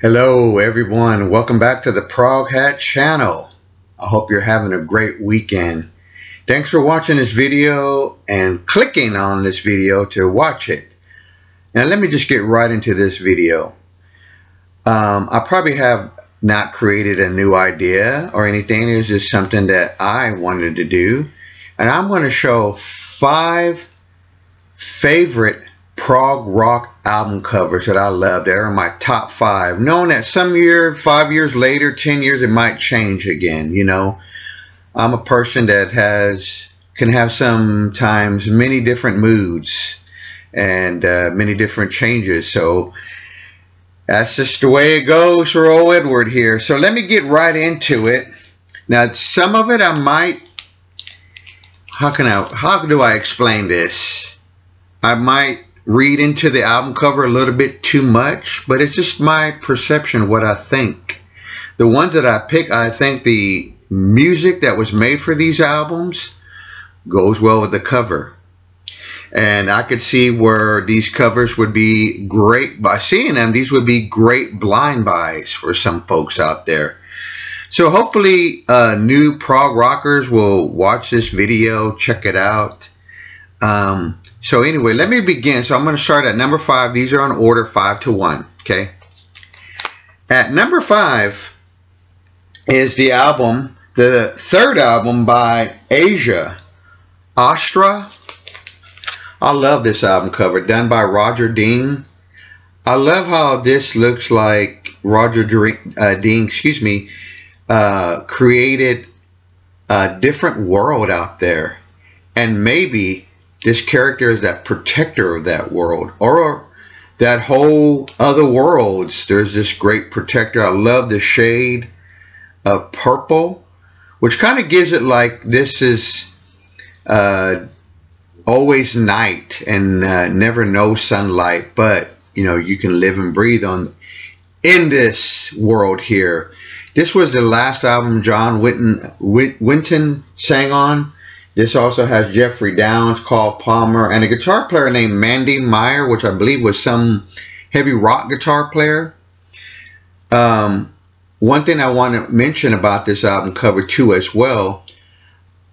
Hello everyone, welcome back to the ProgHat channel. I hope you're having a great weekend. Thanks for watching this video and clicking on this video to watch it. Now let me just get right into this video. I probably have not created a new idea or anything. It was just something that I wanted to do. And I'm going to show 5 favorite prog rock album covers that I love. They're in my top 5. Knowing that some year, 5 years later, 10 years, it might change again. You know, I'm a person that can have sometimes many different moods and many different changes. So that's just the way it goes for old Edward here. So let me get right into it. Now, some of it I might, how do I explain this? I might read into the album cover a little bit too much, but it's just my perception of what I think. The ones that I pick, I think the music that was made for these albums goes well with the cover. And I could see where these covers would be great. By seeing them, these would be great blind buys for some folks out there. So hopefully new prog rockers will watch this video, check it out. So anyway, let me begin. So I'm going to start at number 5. These are in order 5 to 1. Okay. At number 5 is the album, the third album by Asia, Astra. I love this album cover, done by Roger Dean. I love how this looks like Roger Dean, created a different world out there, and maybe this character is that protector of that world, or that whole other worlds. There's this great protector. I love the shade of purple, which kind of gives it like this is always night and never no sunlight, but you know, you can live and breathe in this world here. This was the last album John Wynton sang on. This also has Jeffrey Downes, Carl Palmer, and a guitar player named Mandy Meyer, which I believe was some heavy rock guitar player. One thing I want to mention about this album cover too as well,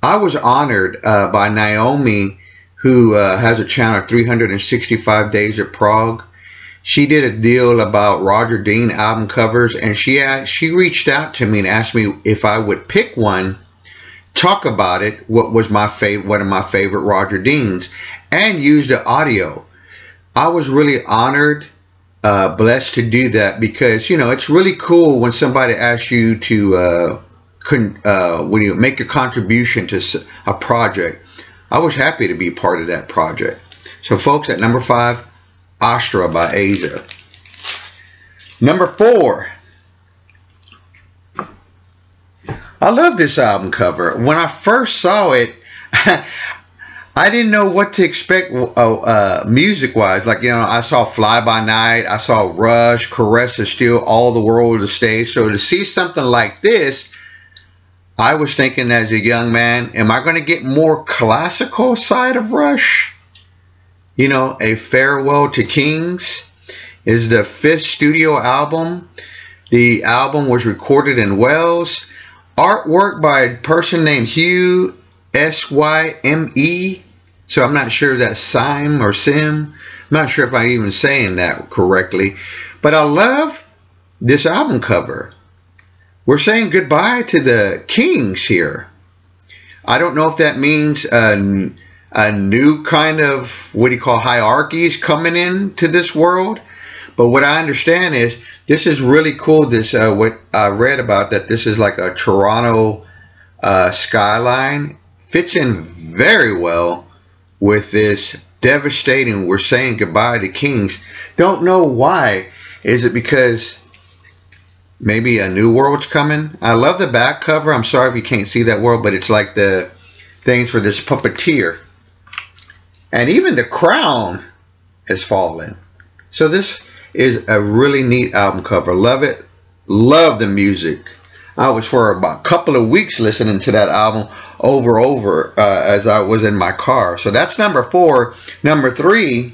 I was honored by Naomi, who has a channel 365 Days at Prog. She did a deal about Roger Dean album covers, and she reached out to me and asked me if I would pick one, talk about it, what was my favorite, one of my favorite Roger Deans, and use the audio. I was really honored, blessed to do that, because you know, it's really cool when somebody asks you to when you make a contribution to a project. I was happy to be part of that project. So folks, at number 5, Astra by Asia. Number 4, I love this album cover. When I first saw it, I didn't know what to expect music-wise. Like, you know, I saw Fly By Night, I saw Rush, Caress the Steel, All the World, The Stage. So to see something like this, I was thinking as a young man, am I going to get more classical side of Rush? You know, A Farewell to Kings is the 5th studio album. The album was recorded in Wales. Artwork by a person named Hugh, S-Y-M-E. So I'm not sure if that's Sim or Sim. I'm not sure if I'm even saying that correctly. But I love this album cover. We're saying goodbye to the Kings here. I don't know if that means a new kind of, what do you call, hierarchies coming into this world. But what I understand is this is really cool. This what I read about, that this is like a Toronto skyline. Fits in very well with this devastating, we're saying goodbye to Kings. Don't know why. Is it because maybe a new world's coming? I love the back cover. I'm sorry if you can't see that world, but it's like the things for this puppeteer. And even the crown is falling. So this is a really neat album cover. Love it. Love the music. I was for about a couple of weeks listening to that album over as I was in my car. So that's number 4. Number 3,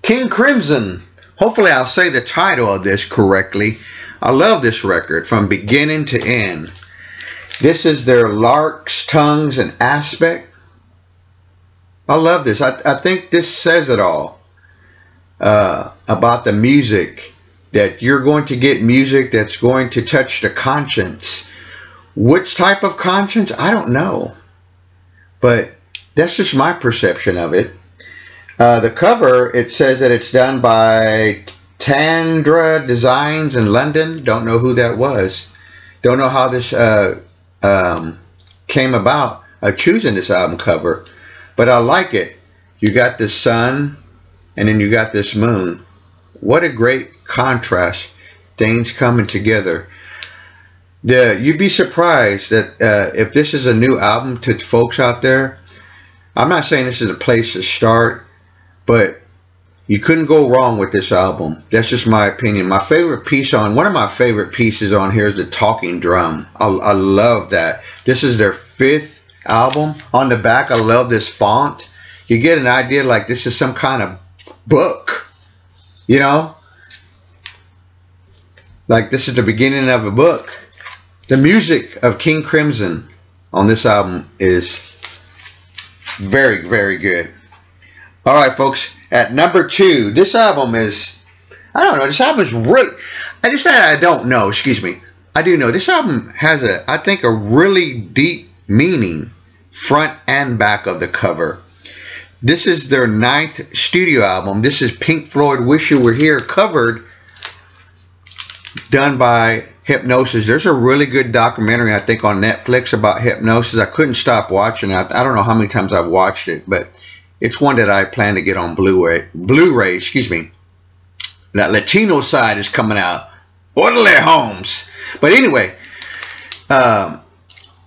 King Crimson, hopefully I'll say the title of this correctly. I love this record from beginning to end. This is their Larks, Tongues, and Aspect. I love this. I think this says it all about the music, that you're going to get music that's going to touch the conscience. Which type of conscience? I don't know. But that's just my perception of it. The cover, it says that it's done by Tandra Designs in London. Don't know who that was. Don't know how this came about, choosing this album cover. But I like it. You got this sun, and then you got this moon. What a great contrast. Things coming together. You'd be surprised that if this is a new album to folks out there. I'm not saying this is a place to start, but you couldn't go wrong with this album. That's just my opinion. My favorite piece one of my favorite pieces on here is the talking drum. I love that. This is their 5th album. On the back, I love this font. You get an idea like this is some kind of book, you know, like this is the beginning of a book. The music of King Crimson on this album is very, very good. All right, folks, at number 2, this album is, I don't know, this album is really, I just said I don't know, excuse me. I do know. This album has I think a really deep meaning, front and back of the cover. This is their 9th studio album. This is Pink Floyd, Wish You Were Here, covered, done by Hypnosis. There's a really good documentary, I think, on Netflix about Hypnosis. I couldn't stop watching it. I don't know how many times I've watched it, but it's one that I plan to get on Blu-ray, excuse me. That Latino side is coming out. Orderly Holmes. But anyway,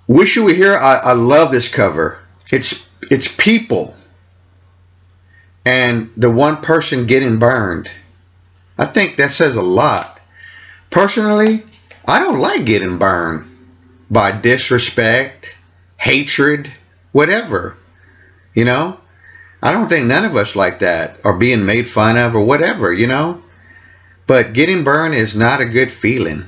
Wish You Were Here. I love this cover. It's people and the one person getting burned. I think that says a lot. Personally, I don't like getting burned by disrespect, hatred, whatever. You know, I don't think none of us like that, or being made fun of or whatever, you know. But getting burned is not a good feeling.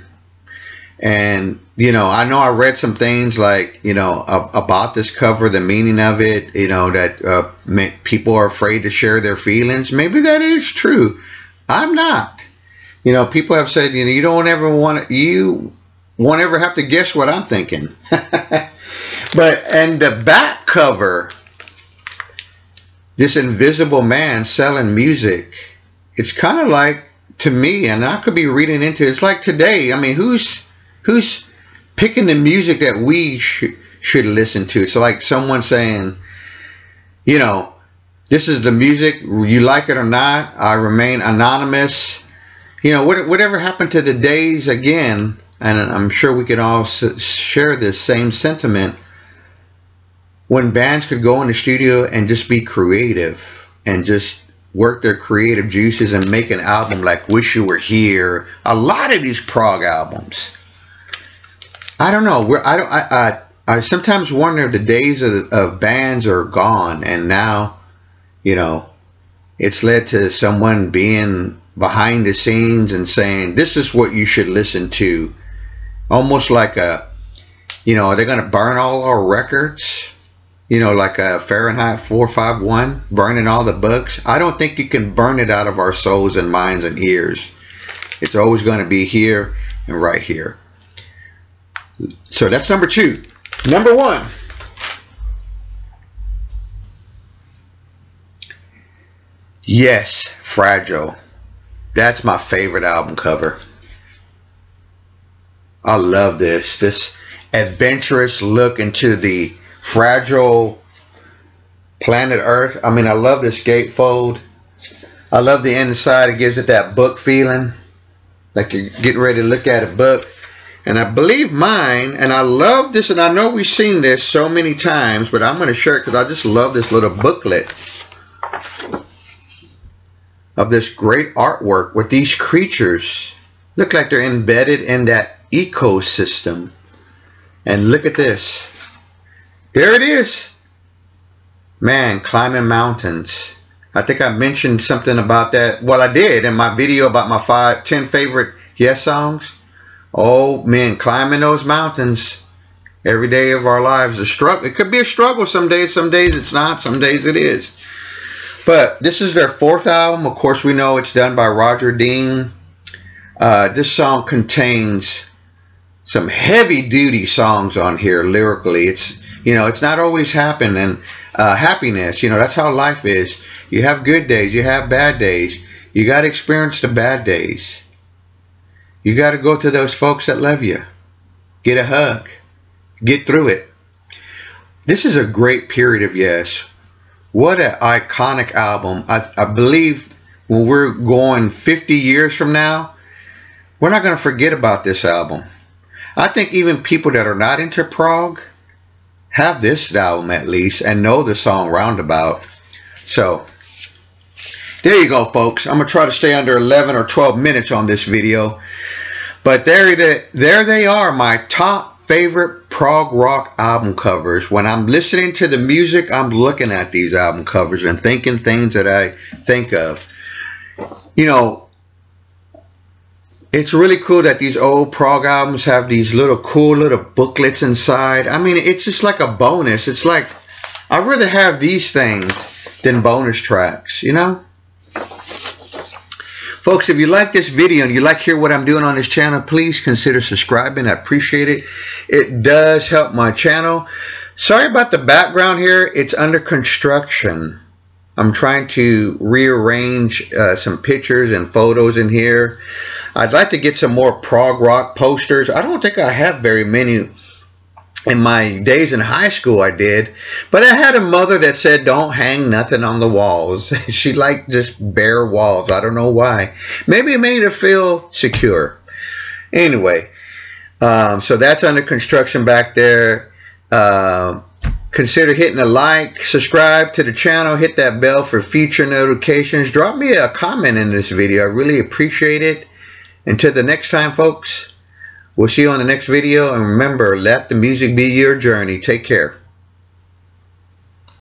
And, you know I read some things like, about this cover, the meaning of it, that people are afraid to share their feelings. Maybe that is true. I'm not. People have said, you won't ever have to guess what I'm thinking. And the back cover, this invisible man selling music, it's kind of like, to me, and I could be reading into it, it's like today, I mean, who's picking the music that we should listen to? It's like someone saying, this is the music, you like it or not, I remain anonymous. Whatever happened to the days again, and I'm sure we can all share this same sentiment, when bands could go in the studio and just be creative and just work their creative juices and make an album like Wish You Were Here. A lot of these prog albums, I don't know. I sometimes wonder if the days of bands are gone, and now, it's led to someone being behind the scenes and saying, this is what you should listen to. Almost like are they going to burn all our records? Like a Fahrenheit 451, burning all the books. I don't think you can burn it out of our souls and minds and ears. It's always going to be here and right here. So that's number 2. Number 1. Yes, Fragile. That's my favorite album cover. I love this adventurous look into the fragile planet Earth. I mean, I love this gatefold. I love the inside. It gives it that book feeling, like you're getting ready to look at a book. And I believe mine, and I love this, and I know we've seen this so many times, but I'm going to share it because I just love this little booklet of this great artwork with these creatures. Look like they're embedded in that ecosystem. And look at this. There it is. Man, climbing mountains. I think I mentioned something about that. Well, I did in my video about my 10 favorite Yes songs. Oh man, climbing those mountains every day of our lives is a struggle. It could be a struggle some days it's not, some days it is. But this is their 4th album. Of course, we know it's done by Roger Dean. This song contains some heavy duty songs on here lyrically. It's, you know, it's not always happiness. You know, that's how life is. You have good days, you have bad days. You got to experience the bad days. You got to go to those folks that love you. Get a hug. Get through it. This is a great period of Yes. What an iconic album. I believe when we're going 50 years from now, we're not going to forget about this album. I think even people that are not into prog have this album at least and know the song Roundabout. So there you go, folks. I'm going to try to stay under 11 or 12 minutes on this video. But there they are, my top favorite prog rock album covers. When I'm listening to the music, I'm looking at these album covers and thinking things that I think of. You know, it's really cool that these old prog albums have these little cool little booklets inside. I mean, it's just like a bonus. It's like, I'd rather have these things than bonus tracks, you know? Folks, if you like this video and you like to hear what I'm doing on this channel, please consider subscribing. I appreciate it. It does help my channel. Sorry about the background here. It's under construction. I'm trying to rearrange some pictures and photos in here. I'd like to get some more prog rock posters. I don't think I have very many. In my days in high school I did, but I had a mother that said don't hang nothing on the walls. She liked just bare walls. I don't know why. Maybe it made her feel secure. Anyway, so that's under construction back there. Consider hitting a like, subscribe to the channel, hit that bell for future notifications. Drop me a comment in this video. I really appreciate it. Until the next time, folks, we'll see you on the next video. And remember, let the music be your journey. Take care.